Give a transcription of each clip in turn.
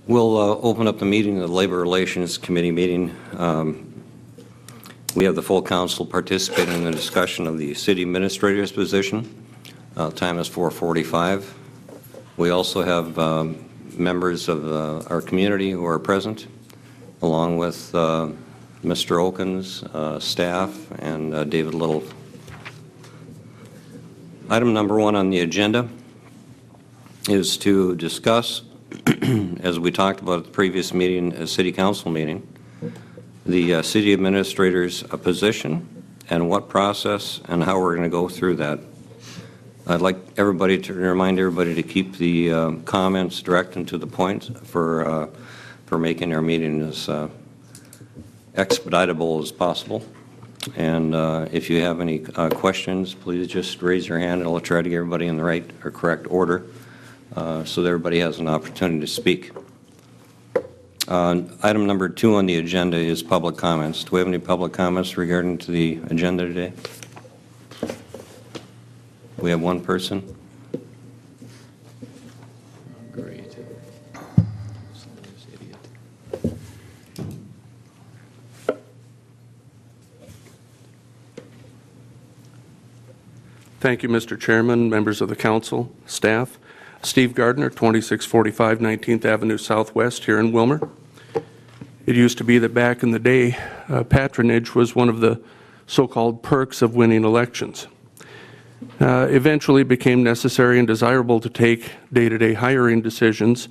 We'll open up the meeting, the Labor Relations Committee meeting. We have the full council participating in the discussion of the city administrator's position. Time is 4:45. We also have members of our community who are present, along with Mr. Okins, staff, and David Little. Item number 1 on the agenda is to discuss, as we talked about at the previous meeting, a city council meeting, the city administrator's position and what process and how we're going to go through that. I'd like everybody to remind everybody to keep the comments direct and to the point for making our meeting as expeditable as possible. And if you have any questions, please just raise your hand and I'll try to get everybody in the right or correct order so that everybody has an opportunity to speak. Item number 2 on the agenda is public comments. Do we have any public comments regarding to the agenda today? We have one person. Great. Thank you, Mr. Chairman, members of the council, staff. Steve Gardner, 2645 19th Avenue Southwest here in Willmar. It used to be that back in the day, patronage was one of the so-called perks of winning elections. Eventually became necessary and desirable to take day-to-day hiring decisions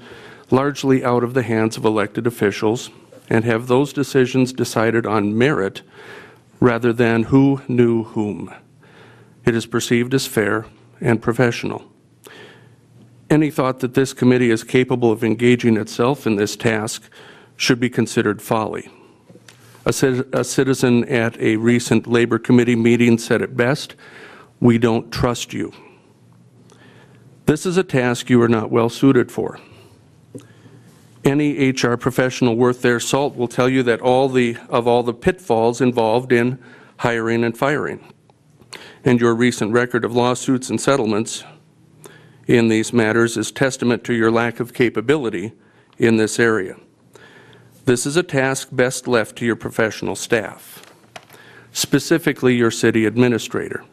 largely out of the hands of elected officials and have those decisions decided on merit rather than who knew whom. It is perceived as fair and professional. Any thought that this committee is capable of engaging itself in this task should be considered folly. A citizen at a recent Labor Committee meeting said it best, "We don't trust you." This is a task you are not well suited for. Any HR professional worth their salt will tell you that all the pitfalls involved in hiring and firing. And your recent record of lawsuits and settlements in these matters is testament to your lack of capability in this area. This is a task best left to your professional staff, specifically your city administrator.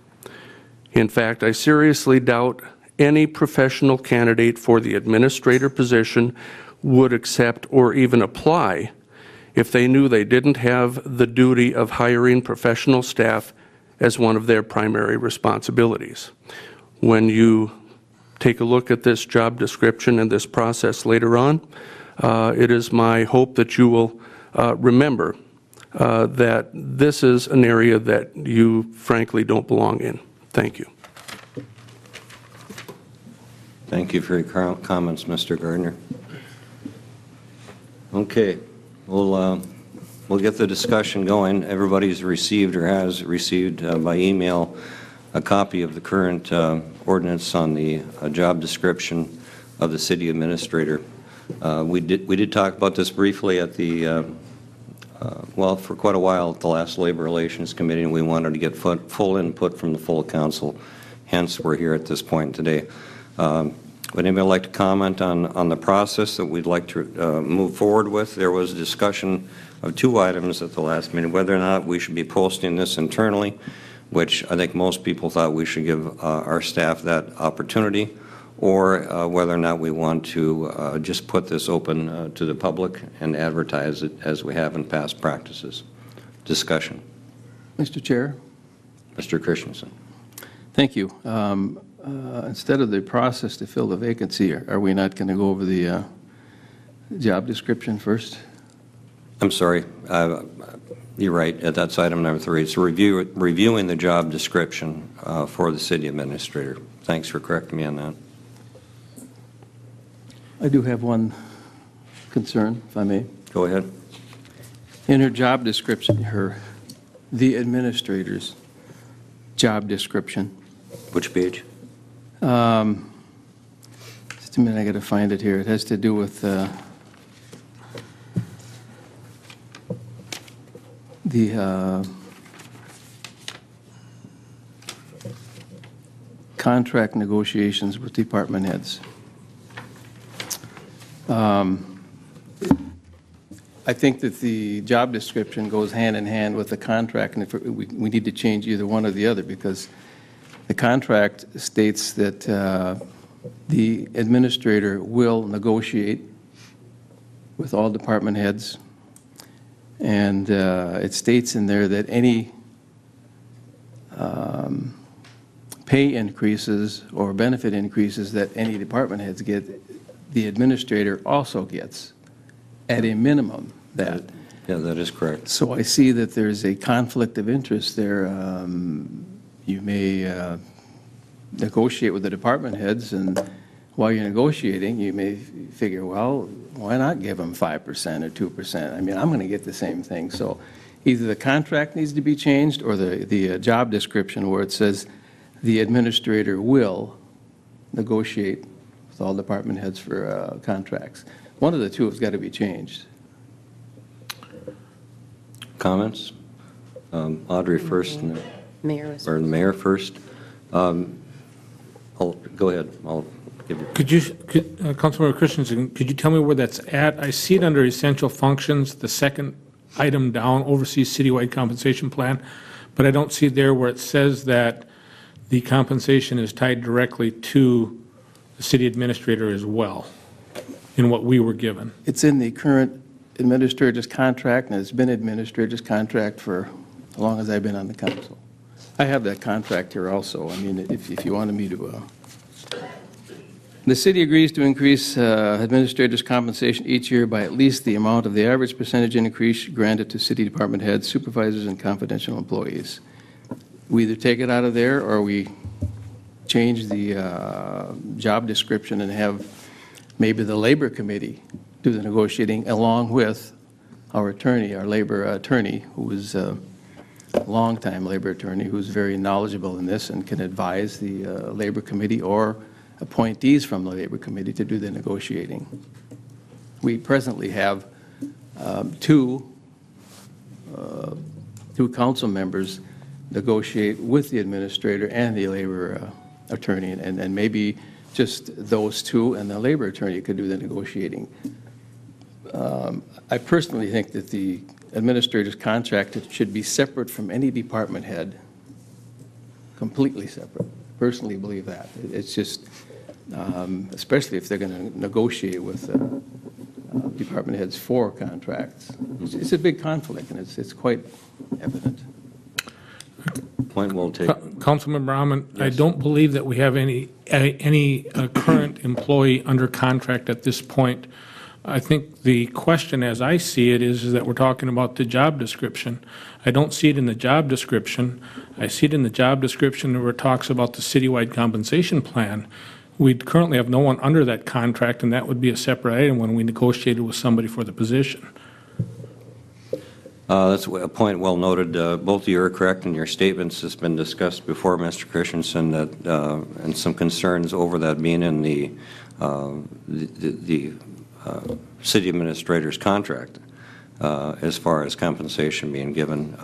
In fact, I seriously doubt any professional candidate for the administrator position would accept or even apply if they knew they didn't have the duty of hiring professional staff as one of their primary responsibilities. When you take a look at this job description and this process later on, it is my hope that you will remember that this is an area that you frankly don't belong in. Thank you. Thank you for your comments, Mr. Gardner. Okay, we'll get the discussion going. Everybody's received or has received by email a copy of the current ordinance on the job description of the city administrator. We did talk about this briefly at the well, for quite a while at the last Labor Relations Committee, and we wanted to get full input from the full council. Hence, we're here at this point today. Would anybody like to comment on the process that we'd like to move forward with? There was a discussion of 2 items at the last meeting, whether or not we should be posting this internally, which I think most people thought we should give our staff that opportunity, or whether or not we want to just put this open to the public and advertise it as we have in past practices. Discussion. Mr. Chair. Mr. Christensen. Thank you. Instead of the process to fill the vacancy, are we not going to go over the job description first? I'm sorry. You're right. That's item number 3. It's reviewing the job description for the city administrator. Thanks for correcting me on that. I do have one concern, if I may. Go ahead. In her job description, the administrator's job description. Which page? Just a minute, I got to find it here. It has to do with the contract negotiations with department heads. I think that the job description goes hand in hand with the contract, and if we need to change either one or the other, because the contract states that the administrator will negotiate with all department heads, and it states in there that any pay increases or benefit increases that any department heads get, the administrator also gets, at a minimum, that. Yeah, that is correct. So I see that there's a conflict of interest there. You may negotiate with the department heads, and while you're negotiating, you may figure, well, why not give them 5% or 2%? I mean, I'm going to get the same thing. So either the contract needs to be changed or the job description where it says the administrator will negotiate with all department heads for contracts. One of the two has got to be changed. Comments? Audrey first, and Mayor was or the mayor first. Go ahead. I'll give you. Councilmember Christensen, could you tell me where that's at? I see it under essential functions, the second item down, oversees citywide compensation plan, but I don't see there where it says that the compensation is tied directly to the city administrator as well, in what we were given. It's in the current administrator's contract, and it's been administrator's contract for as long as I've been on the council. I have that contract here also. I mean, if you wanted me to. The city agrees to increase administrator's compensation each year by at least the amount of the average percentage increase granted to city department heads, supervisors, and confidential employees. We either take it out of there or we change the job description and have maybe the labor committee do the negotiating along with our attorney, our labor attorney, who is a longtime labor attorney who's very knowledgeable in this and can advise the labor committee or appointees from the labor committee to do the negotiating. We presently have two council members negotiate with the administrator and the labor attorney, and maybe just those two and the labor attorney could do the negotiating. I personally think that the administrator's contract should be separate from any department head, completely separate. Personally believe that. It's just, especially if they're going to negotiate with department heads for contracts. It's a big conflict, and it's quite evident. Point well taken. Councilmember Ahmed, Yes. I don't believe that we have any current employee under contract at this point. I think the question, as I see it, is that we're talking about the job description. I don't see it in the job description. I see it in the job description where it talks about the citywide compensation plan. We currently have no one under that contract, and that would be a separate item when we negotiated with somebody for the position. That's a point well noted. Both of you are correct in your statements. It's been discussed before, Mr. Christensen, that and some concerns over that being in the city administrator's contract as far as compensation being given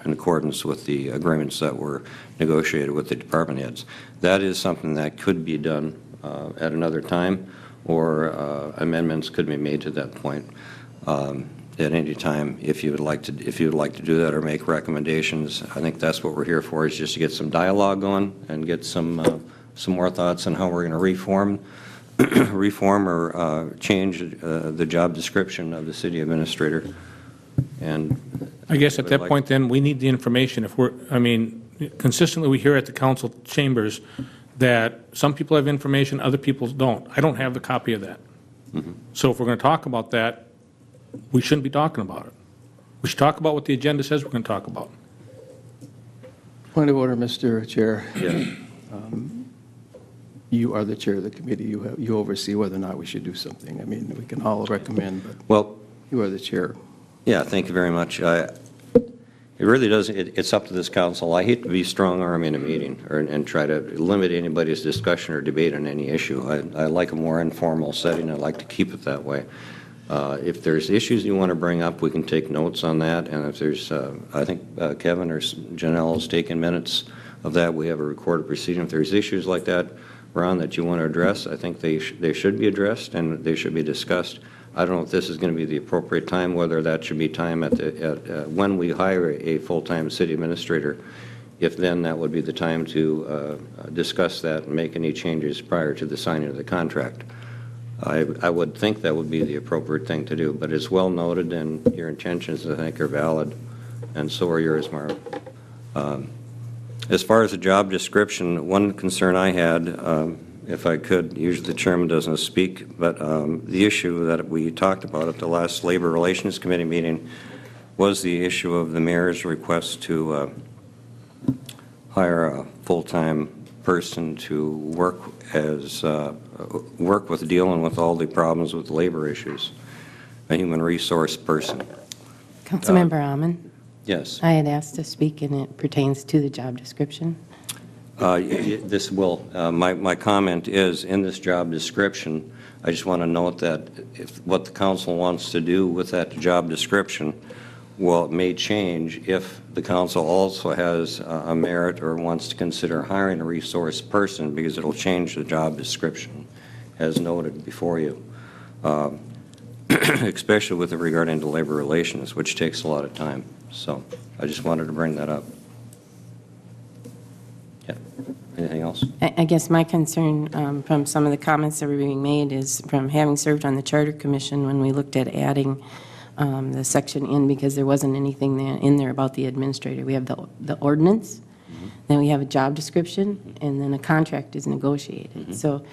in accordance with the agreements that were negotiated with the department heads. That is something that could be done at another time, or amendments could be made to that point at any time if you would like to do that or make recommendations. I think that's what we're here for, is just to get some dialogue going and get some more thoughts on how we're going to reform or change the job description of the city administrator. And I guess at that point, then, we need the information. If we're, I mean, consistently we hear at the council chambers that some people have information, other people don't. I don't have the copy of that. Mm-hmm. So if we're going to talk about that, we shouldn't be talking about it. We should talk about what the agenda says we're going to talk about. Point of order, Mr. Chair. yeah. You are the chair of the committee. You oversee whether or not we should do something. I mean, we can all recommend, but Well, you are the chair. yeah, thank you very much. It really does, it's up to this council. I hate to be strong-arm in a meeting and try to limit anybody's discussion or debate on any issue. I like a more informal setting. I'd like to keep it that way. If there's issues you want to bring up, we can take notes on that. And if there's, I think Kevin or Janelle is taking minutes of that. We have a recorded proceeding. If there's issues like that, Ron, that you want to address, I think they should be addressed and they should be discussed. I don't know if this is going to be the appropriate time, whether that should be time when we hire a full-time city administrator. If then that would be the time to discuss that and make any changes prior to the signing of the contract. I would think that would be the appropriate thing to do, but it's well noted, and your intentions, I think, are valid, and so are yours, Marv. As far as the job description, one concern I had, if I could, usually the chairman doesn't speak, but the issue that we talked about at the last Labor Relations Committee meeting was the issue of the mayor's request to hire a full-time person to work with dealing with all the problems with labor issues, a human resource person. Councilmember Almond, Yes. I had asked to speak, and it pertains to the job description. This will, my comment is, in this job description, I just want to note that if what the council wants to do with that job description, well, it may change if the council also has a merit or wants to consider hiring a resource person, because it'll change the job description, as noted before you, especially with regarding to labor relations, which takes a lot of time. So I just wanted to bring that up. Yeah. Anything else? I guess my concern from some of the comments that were being made is from having served on the Charter Commission when we looked at adding the section in, because there wasn't anything in there about the administrator. We have the ordinance, then we have a job description, and then a contract is negotiated. So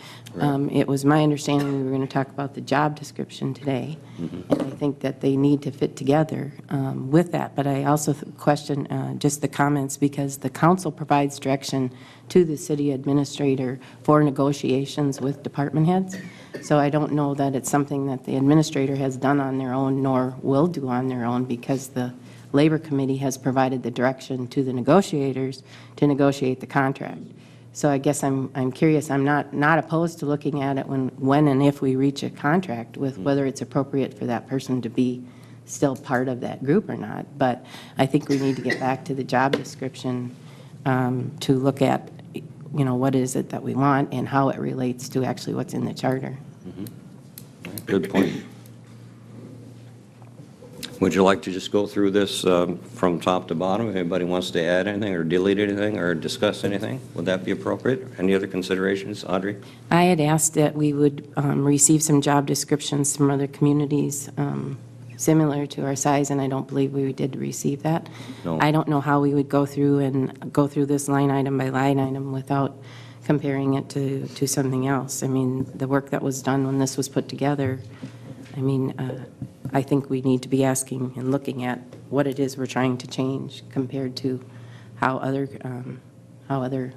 it was my understanding we were going to talk about the job description today, and I think that they need to fit together with that. But I also question just the comments, because the council provides direction to the city administrator for negotiations with department heads. So I don't know that it's something that the administrator has done on their own, nor will do on their own, because the Labor Committee has provided the direction to the negotiators to negotiate the contract. So I guess I'm curious. I'm not opposed to looking at it when and if we reach a contract with whether it's appropriate for that person to be still part of that group or not. But I think we need to get back to the job description to look at, what is it that we want and how it relates to actually what's in the charter. Good point. Would you like to just go through this from top to bottom? If anybody wants to add anything or delete anything or discuss anything, would that be appropriate? Any other considerations, Audrey? I had asked that we would receive some job descriptions from other communities similar to our size, and I don't believe we did receive that. No. I don't know how we would go through this line item by line item without comparing it to something else. I mean, the work that was done when this was put together, I think we need to be asking and looking at what it is we're trying to change compared to how other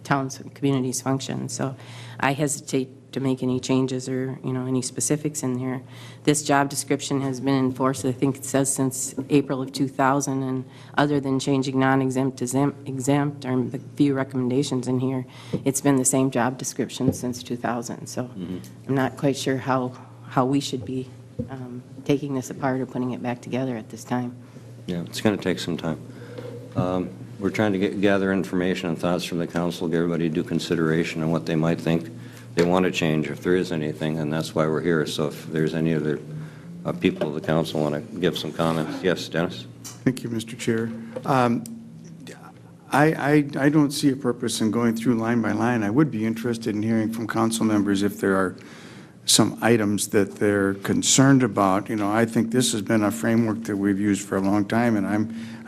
towns and communities function. So I hesitate to make any changes or, any specifics in there. This job description has been enforced, I think it says, since April of 2000, and other than changing non-exempt to exempt, or the few recommendations in here, it's been the same job description since 2000. So I'm not quite sure how we should be taking this apart or putting it back together at this time. Yeah, it's going to take some time. We're trying to gather information and thoughts from the council, get everybody due consideration on what they might think they want to change, if there is anything, and that's why we're here. So if there's any other people of the council want to give some comments. Yes, Dennis? Thank you, Mr. Chair. I don't see a purpose in going through line by line. I would be interested in hearing from council members if there are some items that they're concerned about. I think this has been a framework that we've used for a long time, and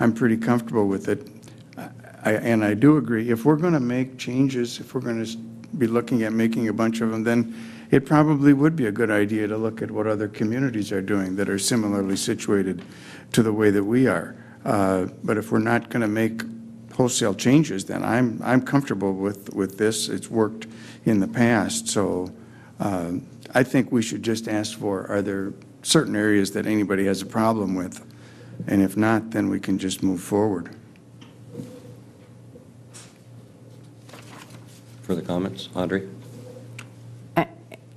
I'm pretty comfortable with it. And I do agree, if we're going to make changes, if we're going to be looking at making a bunch of them, then it probably would be a good idea to look at what other communities are doing that are similarly situated to the way that we are. But if we're not going to make wholesale changes, then I'm comfortable with this. It's worked in the past. So I think we should just ask for, are there certain areas that anybody has a problem with? And if not, then we can just move forward. Further comments? Audrey?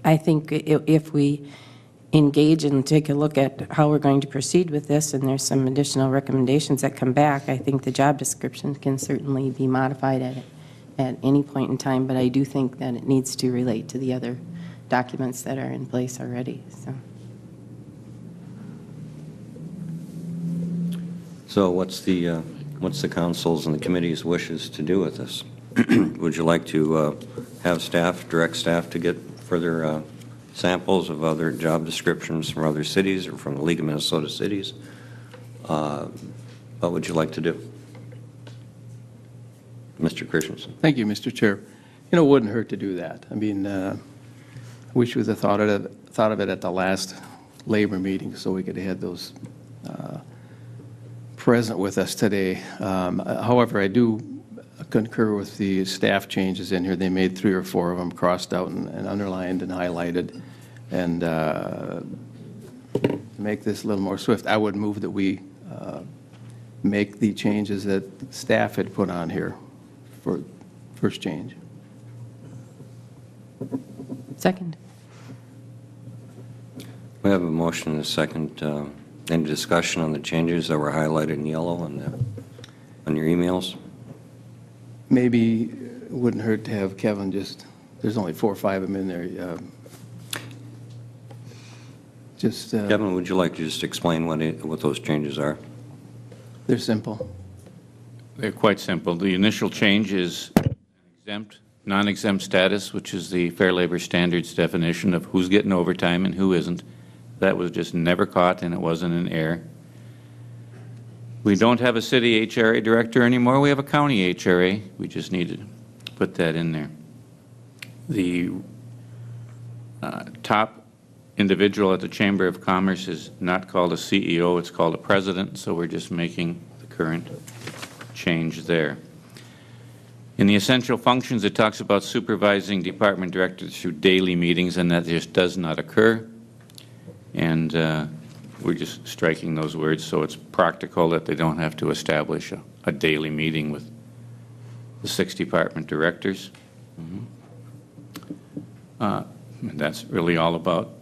I think if we engage and take a look at how we're going to proceed with this, and there's some additional recommendations that come back, I think the job description can certainly be modified at any point in time, but I do think that it needs to relate to the other documents that are in place already. So So what's the council's and the committee's wishes to do with this? Would you like to have staff, direct staff to get further samples of other job descriptions from other cities or from the League of Minnesota Cities? What would you like to do? Mr. Christensen. Thank you, Mr. Chair. You know, it wouldn't hurt to do that. I mean, I wish we would have thought of it at the last labor meeting so we could have had those present with us today. However, I do concur with the staff changes in here. They made 3 or 4 of them, crossed out and underlined and highlighted. And to make this a little more swift, I would move that we make the changes that staff had put on here for first change. Second. We have a motion and a second. Any discussion on the changes that were highlighted in yellow on your emails? Maybe it wouldn't hurt to have Kevin just, there's only 4 or 5 of them in there. Kevin, would you like to just explain what those changes are? They're simple. They're quite simple. The initial change is exempt, non-exempt status, which is the Fair Labor Standards definition of who's getting overtime and who isn't. That was just never caught, and it wasn't an error. We don't have a city HRA director anymore. We have a county HRA. We just need to put that in there. The top individual at the Chamber of Commerce is not called a CEO. It's called a president, so we're just making the current change there. In the essential functions, it talks about supervising department directors through daily meetings, and that just does not occur. And we're just striking those words so it's practical that they don't have to establish a daily meeting with the 6 department directors. And that's really all about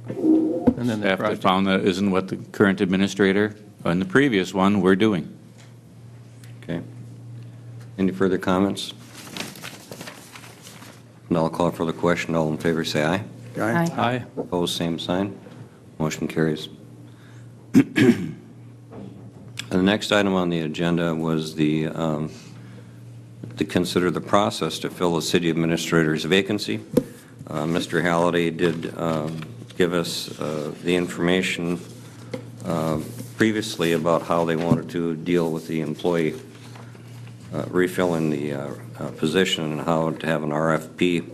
And then the staff that project. found that isn't what the current administrator and the previous one were doing. Okay. Any further comments? And I'll call for the question. All in favor, say aye. Aye. Aye. Opposed, same sign. Motion carries. The next item on the agenda was to consider the process to fill the city administrator's vacancy. Mr. Halliday did give us the information previously about how they wanted to deal with the employee refilling the position and how to have an RFP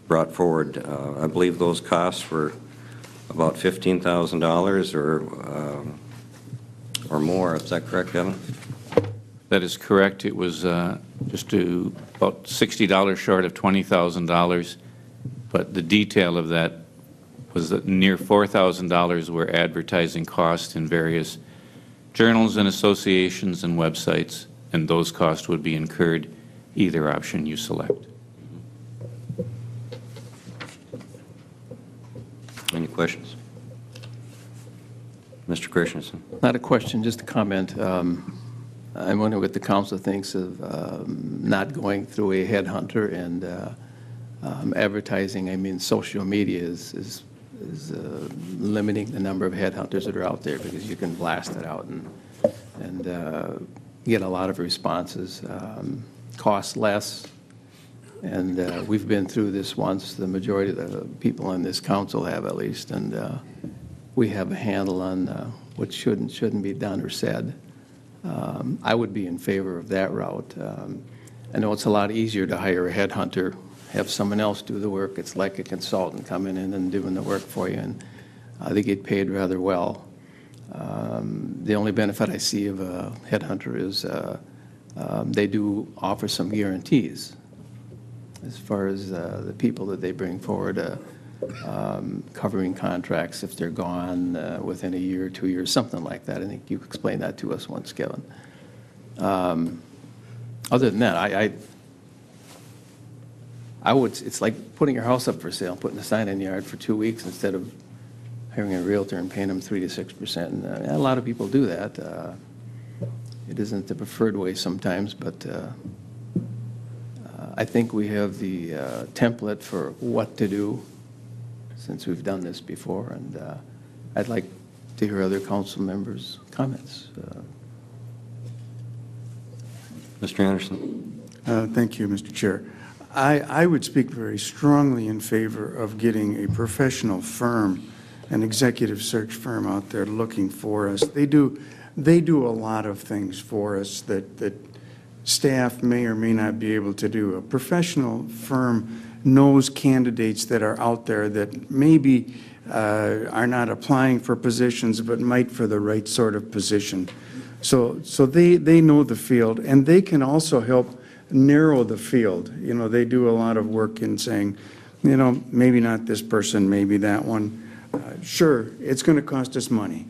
brought forward. I believe those costs were about $15,000 or more. Is that correct, Kevin? That is correct. It was just about $60 short of $20,000, but the detail of that was that near $4,000 were advertising costs in various journals and associations and websites, and those costs would be incurred either option you select. Any questions? Mr. Christensen. Not a question, just a comment. I'm wondering what the council thinks of not going through a headhunter and advertising. I mean, social media is limiting the number of headhunters that are out there because you can blast it out and get a lot of responses. Cost less. And we've been through this once, the majority of the people on this council have at least, and we have a handle on what should and shouldn't be done or said. I would be in favor of that route. I know it's a lot easier to hire a headhunter, have someone else do the work. It's like a consultant coming in and doing the work for you, and they get paid rather well. The only benefit I see of a headhunter is they do offer some guarantees as far as the people that they bring forward, covering contracts if they're gone within a year or 2 years, something like that. I think you explained that to us once, Kevin. Other than that, I would, it's like putting your house up for sale, putting a sign in the yard for 2 weeks instead of hiring a realtor and paying them 3 to 6%. And a lot of people do that. It isn't the preferred way sometimes, but I think we have the template for what to do since we've done this before, and I'd like to hear other council members' comments. Mr. Anderson? Thank you, Mr. Chair. I would speak very strongly in favor of getting a professional firm, an executive search firm out there looking for us. They do a lot of things for us that staff may or may not be able to do. A professional firm knows candidates that are out there that maybe are not applying for positions but might for the right sort of position. So they know the field, and they can also help narrow the field. You know, they do a lot of work in saying, you know, maybe not this person, maybe that one. Sure, it's going to cost us money,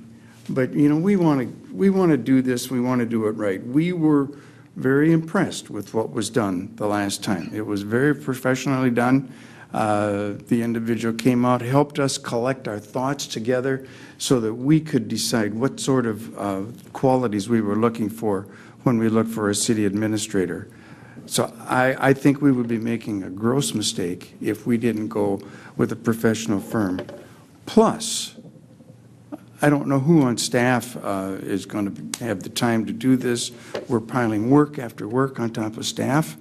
but you know, we want to do this. We want to do it right. We were very impressed with what was done the last time. It was very professionally done. The individual came out, helped us collect our thoughts together so that we could decide what sort of qualities we were looking for when we looked for a city administrator. So I think we would be making a gross mistake if we didn't go with a professional firm. Plus, I don't know who on staff is going to have the time to do this. We're piling work after work on top of staff.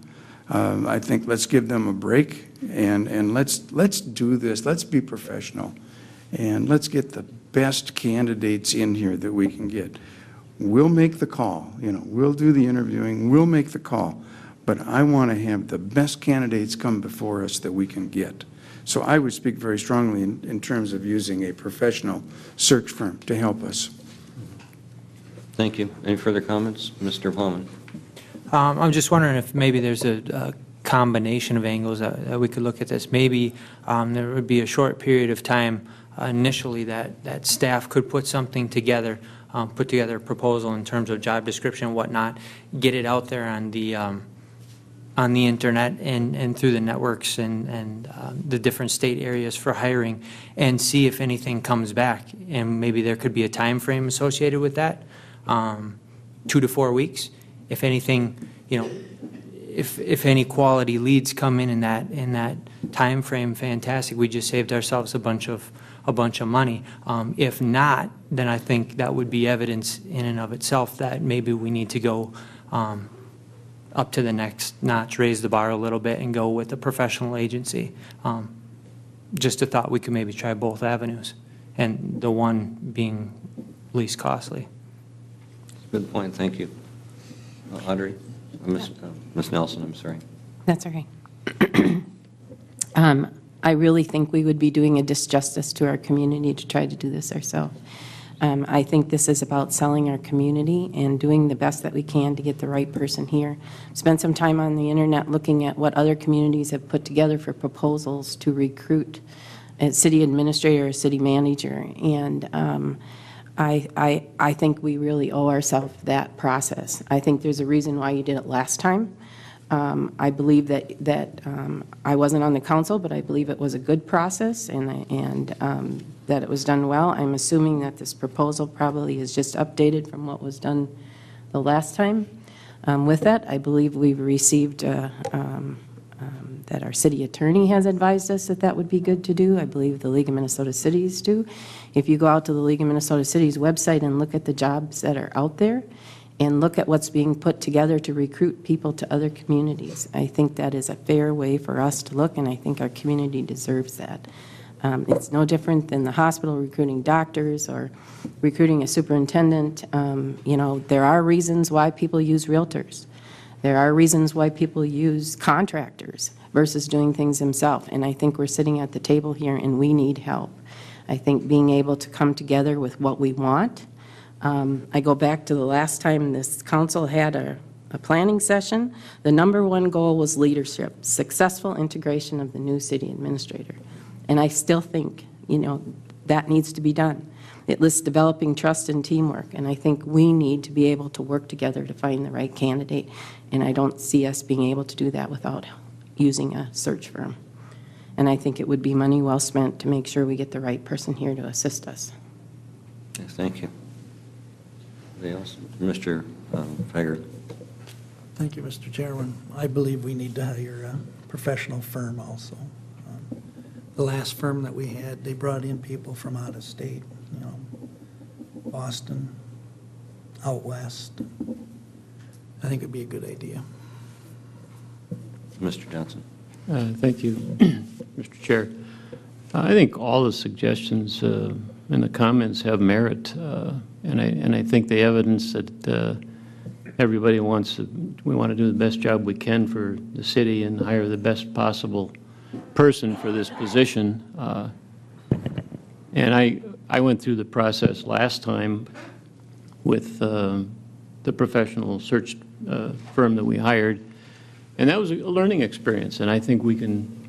I think let's give them a break and let's do this. Let's be professional, and let's get the best candidates in here that we can get. We'll make the call. You know, we'll do the interviewing. We'll make the call. But I want to have the best candidates come before us that we can get. So I would speak very strongly in terms of using a professional search firm to help us. Thank you. Any further comments? Mr. Plowman? I'm just wondering if maybe there's a combination of angles that we could look at this. Maybe there would be a short period of time initially that staff could put something together, put together a proposal in terms of job description and whatnot, get it out there on the internet and through the networks and the different state areas for hiring, and see if anything comes back. And maybe there could be a time frame associated with that, 2 to 4 weeks. If anything, you know, if any quality leads come in that time frame, fantastic. We just saved ourselves a bunch of money. If not, then I think that would be evidence in and of itself that maybe we need to go up to the next notch, raise the bar a little bit, and go with a professional agency. Just a thought, we could maybe try both avenues, and the one being least costly. Good point. Thank you. Audrey? Ms. Nelson, I'm sorry. That's okay. I really think we would be doing a disjustice to our community to try to do this ourselves. I think this is about selling our community and doing the best that we can to get the right person here. Spend some time on the internet looking at what other communities have put together for proposals to recruit a city administrator or city manager. And I think we really owe ourselves that process. I think there's a reason why you did it last time. I believe that I wasn't on the council, but I believe it was a good process and that it was done well. I'm assuming that this proposal probably is just updated from what was done the last time. With that, I believe we've received that our city attorney has advised us that that would be good to do. I believe the League of Minnesota Cities do. If you go out to the League of Minnesota Cities website and look at the jobs that are out there and look at what's being put together to recruit people to other communities, I think that is a fair way for us to look, and I think our community deserves that. It's no different than the hospital recruiting doctors or recruiting a superintendent. You know, there are reasons why people use realtors. There are reasons why people use contractors versus doing things themselves, and I think we're sitting at the table here and we need help. I think being able to come together with what we want. I go back to the last time this council had a planning session. The #1 goal was leadership, successful integration of the new city administrator. And I still think, you know, that needs to be done. It lists developing trust and teamwork, and I think we need to be able to work together to find the right candidate, and I don't see us being able to do that without using a search firm. And I think it would be money well spent to make sure we get the right person here to assist us. Yes, thank you. Anybody else? Mr. Fager. Thank you, Mr. Chairman. I believe we need to hire a professional firm also. The last firm that we had, they brought in people from out of state, you know, Boston, out west. I think it'd be a good idea. Mr. Johnson. Thank you, Mr. Chair. I think all the suggestions and the comments have merit, and I think the evidence that everybody we want to do the best job we can for the city and hire the best possible person for this position. And I went through the process last time with the professional search firm that we hired, and that was a learning experience, and I think we can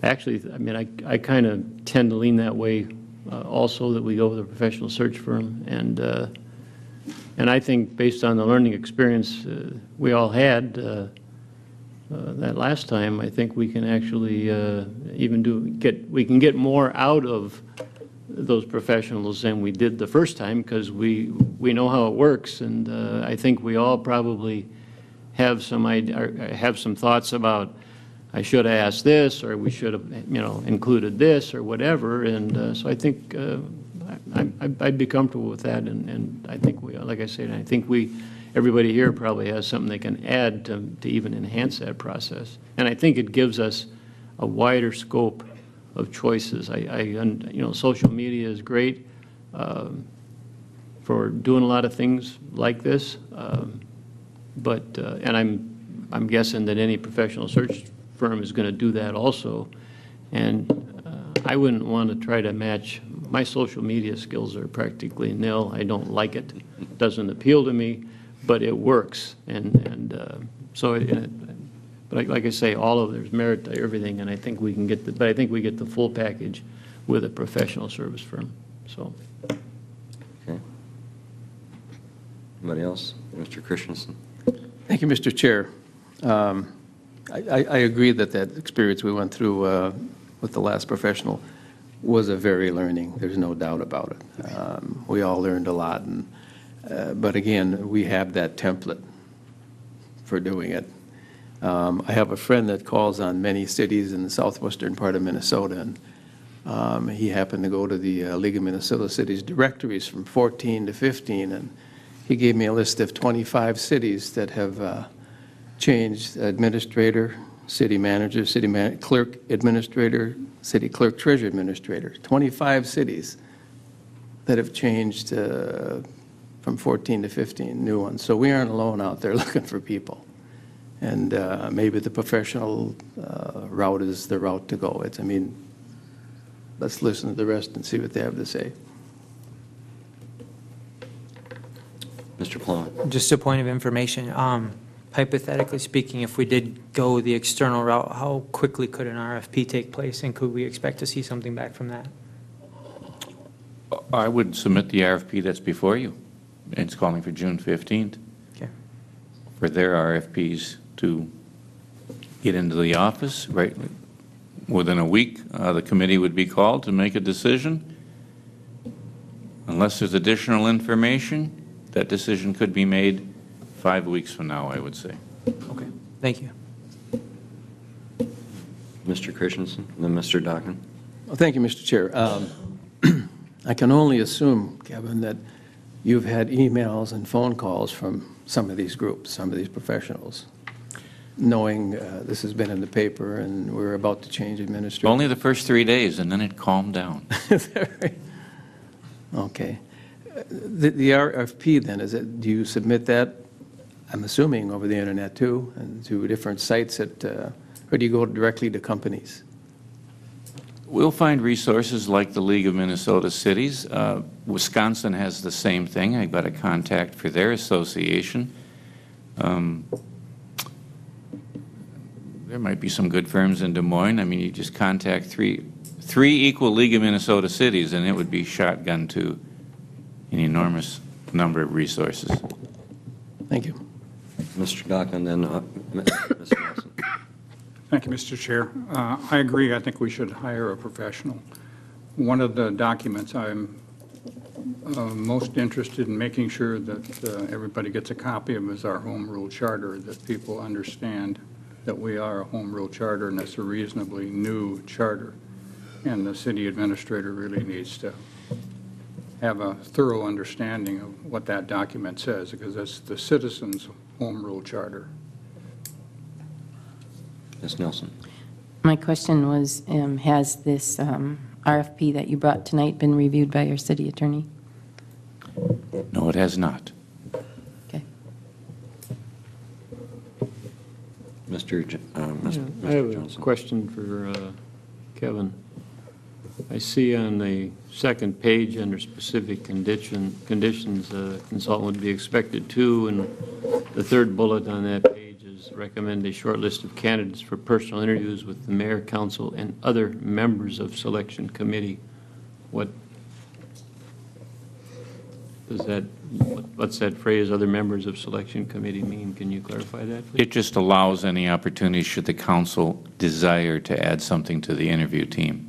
actually, I mean, I kind of tend to lean that way also, that we go with a professional search firm, and I think based on the learning experience we all had that last time, I think we can actually we can get more out of those professionals than we did the first time, because we know how it works, and I think we all probably have some idea, have some thoughts about, I should have asked this, or we should have, included this, or whatever. And so I think I'd be comfortable with that. And I think like I said, I think everybody here probably has something they can add to even enhance that process. And I think it gives us a wider scope of choices. Social media is great for doing a lot of things like this. And I'm guessing that any professional search firm is going to do that also, and I wouldn't want to try to match. My social media skills are practically nil. I don't like it. It doesn't appeal to me, but it works. But like I say, there's merit to everything, and I think we can but I think we get the full package with a professional service firm. So. Okay. Anybody else? Mr. Christensen. Thank you, Mr. Chair. I agree that experience we went through with the last professional was a very learning. There's no doubt about it. We all learned a lot, but again, we have that template for doing it. I have a friend that calls on many cities in the southwestern part of Minnesota, and he happened to go to the League of Minnesota Cities directories from 14 to 15, and he gave me a list of 25 cities that have changed administrator, city manager, clerk administrator, city clerk treasurer administrator. 25 cities that have changed from 14 to 15 new ones. So we aren't alone out there looking for people. And maybe the professional route is the route to go. Let's listen to the rest and see what they have to say. Mr. Plowman. Just a point of information. Hypothetically speaking, if we did go the external route, how quickly could an RFP take place, and could we expect to see something back from that? I would submit the RFP that's before you. It's calling for June 15th. Okay. For their RFPs to get into the office, right? Within a week, the committee would be called to make a decision. Unless there's additional information, that decision could be made 5 weeks from now, I would say. Okay. Thank you. Mr. Christensen, and then Mr. Dockin. Well, thank you, Mr. Chair. I can only assume, Kevin, that you've had emails and phone calls from some of these groups, some of these professionals, knowing this has been in the paper and we're about to change administration. Only the first 3 days, and then it calmed down. Okay. The RFP then, do you submit that, I'm assuming, over the internet too, and to different sites or do you go directly to companies? We'll find resources like the League of Minnesota Cities. Wisconsin has the same thing. I got a contact for their association. There might be some good firms in Des Moines. You just contact three equal League of Minnesota cities, and it would be shotgun to an enormous number of resources. Thank you. Mr. Dockin, then Mr. Nelson. Thank you, Mr. Chair. I agree. I think we should hire a professional. One of the documents I'm most interested in making sure that everybody gets a copy of is our home rule charter, that people understand that we are a home rule charter and it's a reasonably new charter. And the city administrator really needs to have a thorough understanding of what that document says, because that's the citizens' home rule charter. Ms. Nelson? My question was, has this RFP that you brought tonight been reviewed by your city attorney? No, it has not. Okay. Mr. I have a Johnson? question for Kevin. I see on the second page under specific conditions, a consultant would be expected to, and the third bullet on that page is recommend a short list of candidates for personal interviews with the mayor, council, and other members of selection committee. What does that, what's that phrase, other members of selection committee mean? Can you clarify that, please? It just allows any opportunity should the council desire to add something to the interview team.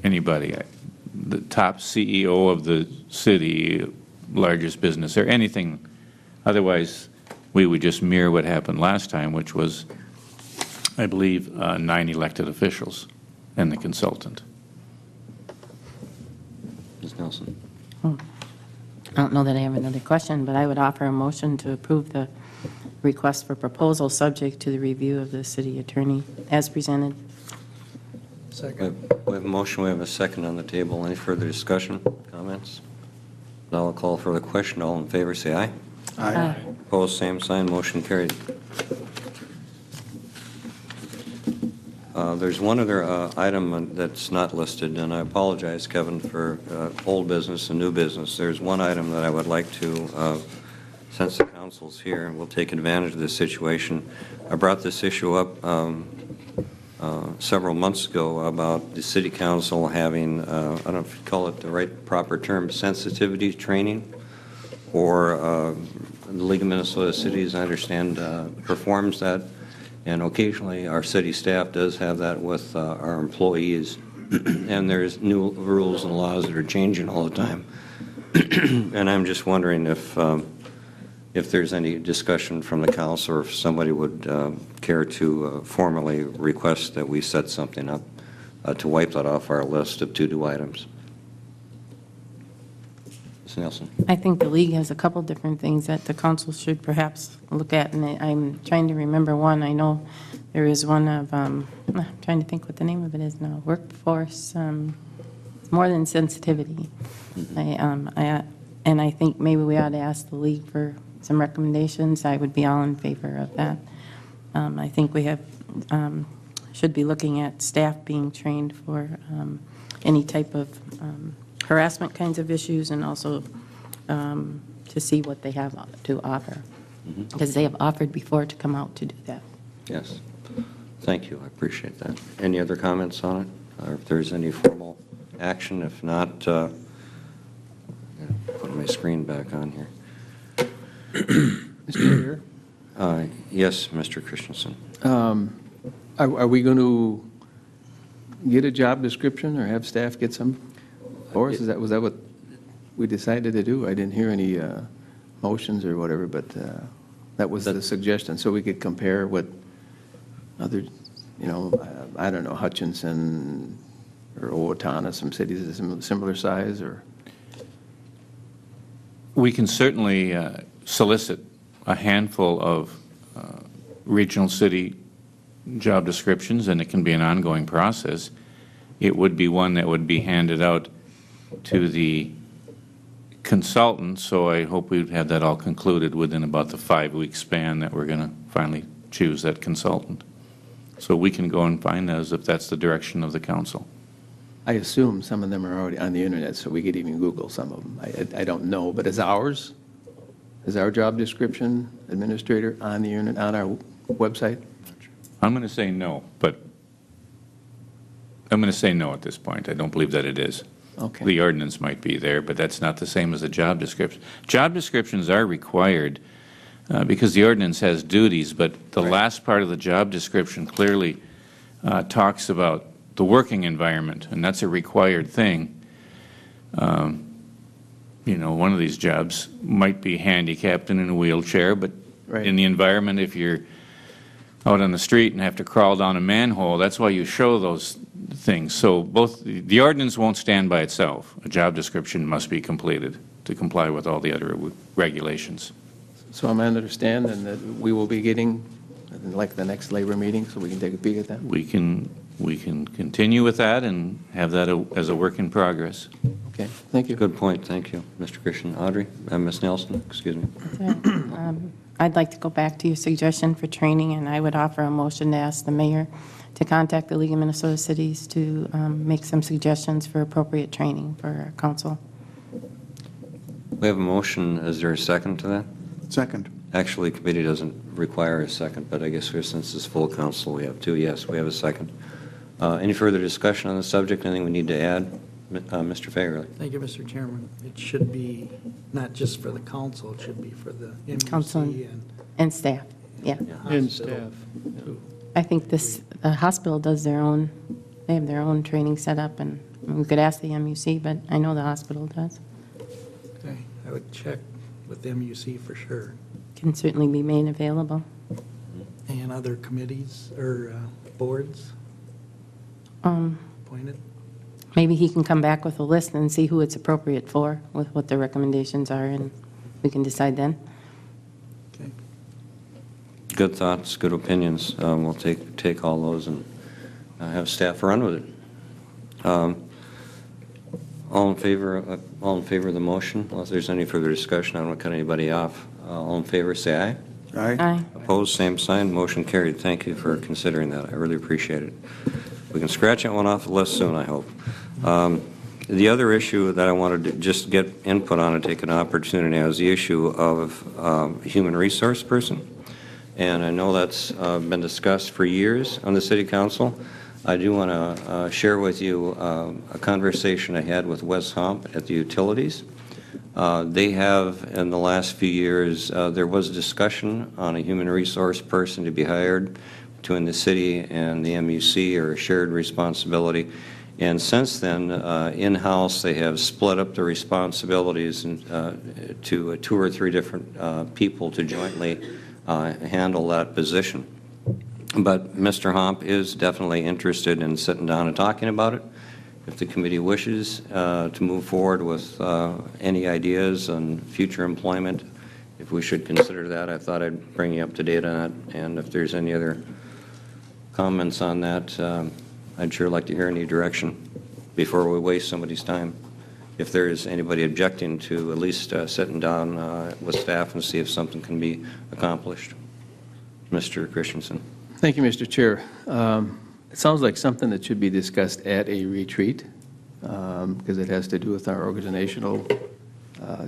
Anybody, the top CEO of the city, largest business, or anything. Otherwise, we would just mirror what happened last time, which was, I believe, 9 elected officials and the consultant. Ms. Nelson? I don't know that I have another question, but I would offer a motion to approve the request for proposal subject to the review of the city attorney as presented. Second. We have a motion, we have a second on the table. Any further discussion, comments? Now I'll call for the question. All in favor, say aye. Aye. Opposed, same sign, motion carried. There's one other item that's not listed, and I apologize, Kevin, for old business and new business. There's one item that I would like to, since the council's here, and we'll take advantage of this situation. I brought this issue up several months ago about the city council having, I don't know if you call it the right proper term, sensitivity training, or the League of Minnesota Cities, I understand, performs that. And occasionally, our city staff does have that with our employees. And there's new rules and laws that are changing all the time. And I'm just wondering if there's any discussion from the council, or if somebody would care to formally request that we set something up to wipe that off our list of to-do items. Ms. Nelson? I think the league has a couple different things that the council should perhaps look at, and I'm trying to remember one. I know there is one of, I'm trying to think what the name of it is now, workforce, more than sensitivity. And I think maybe we ought to ask the league for some recommendations. I would be all in favor of that. I think we have, should be looking at staff being trained for any type of harassment kinds of issues, and also to see what they have to offer. Because they have offered before to come out to do that. Yes. Thank you. I appreciate that. Any other comments on it? Or if there's any formal action? If not, put my screen back on here. Mr. Mayor? Yes, Mr. Christensen. Are we going to get a job description or have staff get some? Or was that what we decided to do? I didn't hear any motions or whatever, but that was the suggestion, so we could compare what other, I don't know, Hutchinson or Owatonna, some cities of similar size, or? We can certainly solicit a handful of regional city job descriptions, and it can be an ongoing process. It would be one that would be handed out to the consultant, so I hope we'd have that all concluded within about the 5-week span that we're going to finally choose that consultant. So we can go and find those if that's the direction of the council. I assume some of them are already on the internet, so we could even Google some of them. I don't know, but is our job description, administrator, on the internet, on our website? I'm going to say no, but I'm going to say no at this point. I don't believe that it is. Okay. The ordinance might be there, but that's not the same as a job description. Job descriptions are required because the ordinance has duties, but the last part of the job description clearly talks about the working environment, and that's a required thing. One of these jobs might be handicapped and in a wheelchair, but in the environment, if you're out on the street and have to crawl down a manhole, that's why you show those things. So both, the ordinance won't stand by itself. A job description must be completed to comply with all the other regulations. So I'm understanding that we will be getting, like, the next labor meeting, so we can take a peek at that? We can continue with that and have that as a work in progress. Okay, thank you. Good point, thank you, Mr. Christian. Audrey, Ms. Nelson, excuse me. I'd like to go back to your suggestion for training, and I would offer a motion to ask the mayor to contact the League of Minnesota Cities to make some suggestions for appropriate training for our council. We have a motion, is there a second to that? Second. Actually, committee doesn't require a second, but I guess since it's full council, we have two. Yes, we have a second. Any further discussion on the subject? Anything we need to add? Mr. Fagerly. Thank you, Mr. Chairman. It should be not just for the council, it should be for the Council MUC and staff, yeah. And hospital, staff. too. I think the hospital does their own, they have their own training set up, and we could ask the MUC, but I know the hospital does. Okay, I would check with MUC for sure. Can certainly be made available. And other committees or boards appointed? Maybe he can come back with a list and see who it's appropriate for, with what their recommendations are, and we can decide then. Okay. Good thoughts, good opinions. We'll take all those and have staff run with it. All in favor of the motion? Unless there's any further discussion, I don't want to cut anybody off. All in favor, say aye. Aye. Aye. Opposed, same sign. Motion carried. Thank you for considering that. I really appreciate it. We can scratch that one off the list soon, I hope. The other issue that I wanted to just get input on and take an opportunity is the issue of human resource person. And I know that's been discussed for years on the City Council. I do want to share with you a conversation I had with Wes Hump at the utilities. They have, in the last few years, there was discussion on a human resource person to be hired between the city and the MUC, or a shared responsibility. And since then, in-house, they have split up the responsibilities to 2 or 3 different people to jointly handle that position. But Mr. Hump is definitely interested in sitting down and talking about it. If the committee wishes to move forward with any ideas on future employment, if we should consider that, I thought I'd bring you up to date on it. And if there's any other comments on that, I'd sure like to hear any direction before we waste somebody's time. If there is anybody objecting to at least sitting down with staff and see if something can be accomplished. Mr. Christensen. Thank you, Mr. Chair. It sounds like something that should be discussed at a retreat, because it has to do with our organizational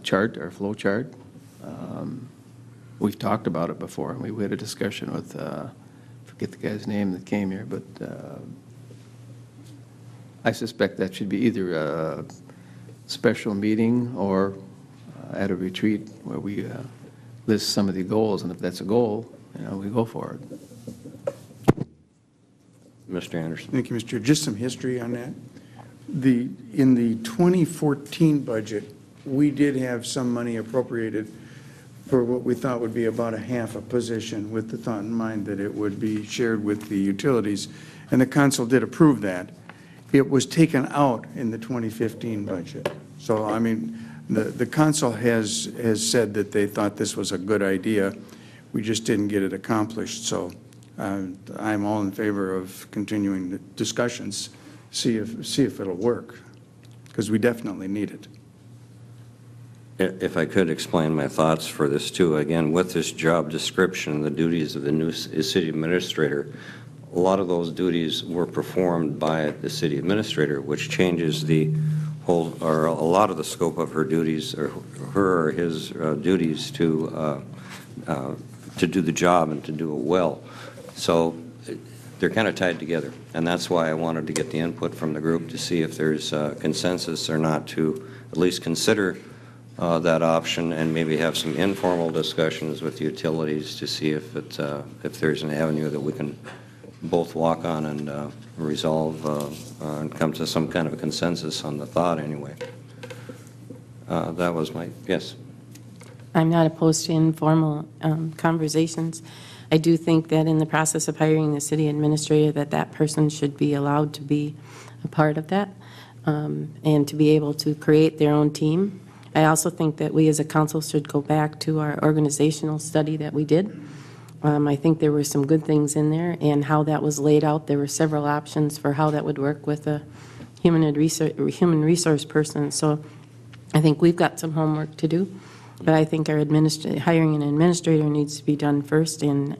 chart, our flow chart. We've talked about it before, and we had a discussion with, forget the guy's name that came here, but I suspect that should be either a special meeting or at a retreat where we list some of the goals, and if that's a goal, we go for it. Mr. Anderson. Thank you, Mr. Chair. Just some history on that. In the 2014 budget, we did have some money appropriated for what we thought would be about a half a position, with the thought in mind that it would be shared with the utilities, and the council did approve that. It was taken out in the 2015 budget. So, I mean, the council has said that they thought this was a good idea. We just didn't get it accomplished. So I'm all in favor of continuing the discussions, see if it'll work, because we definitely need it. If I could explain my thoughts for this too, again, with this job description, the duties of the new city administrator, a lot of those duties were performed by the city administrator, which changes the whole, or a lot of the scope of her duties, or her or his duties to do the job and to do it well. So they're kind of tied together, and that's why I wanted to get the input from the group to see if there's consensus or not to at least consider that option, and maybe have some informal discussions with the utilities to see if there's an avenue that we can both walk on and resolve and come to some kind of a consensus on the thought anyway. That was my, yes. I'm not opposed to informal conversations. I do think that in the process of hiring the city administrator, that person should be allowed to be a part of that, and to be able to create their own team. I also think that we as a council should go back to our organizational study that we did. I think there were some good things in there, and how that was laid out. There were several options for how that would work with a human resource person. So I think we've got some homework to do, but I think our hiring an administrator needs to be done first, and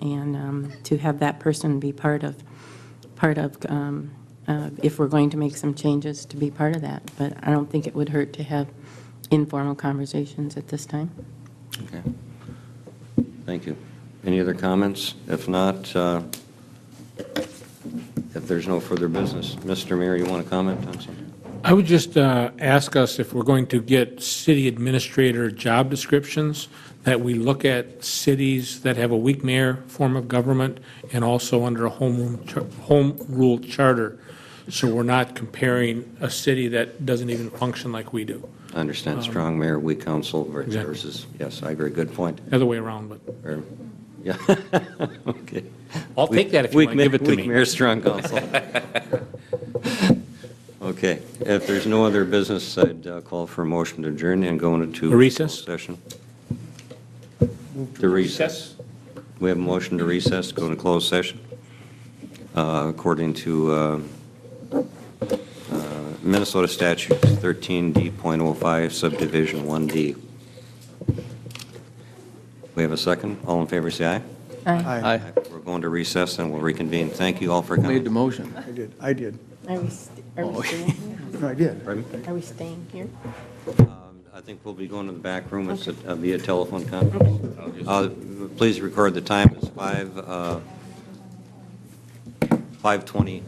to have that person be part of if we're going to make some changes, to be part of that. But I don't think it would hurt to have informal conversations at this time. Okay. Thank you. Any other comments? If not, if there's no further business, Mr. Mayor, you want to comment on something? I would just ask us if we're going to get city administrator job descriptions, that we look at cities that have a weak mayor form of government and also under a home rule charter, so we're not comparing a city that doesn't even function like we do. I understand strong mayor, weak council Exactly. versus, yes, I agree, good point. Other way around, but Or- Yeah, okay. I'll take that if you want to give it to Weak me. mayor, strong council. Okay, if there's no other business, I'd call for a motion to adjourn and go into A recess? closed session. To recess. We have a motion to recess, go into closed session. According to Minnesota statute 13D.05 subdivision 1D. We have a second. All in favor, say aye. Aye. We're going to recess and we'll reconvene. Thank you all for Made the coming. motion. I did. Are we staying here? No, I did. Are we staying here? I think we'll be going to the back room. It's via telephone conference. Please record the time. It's 5:20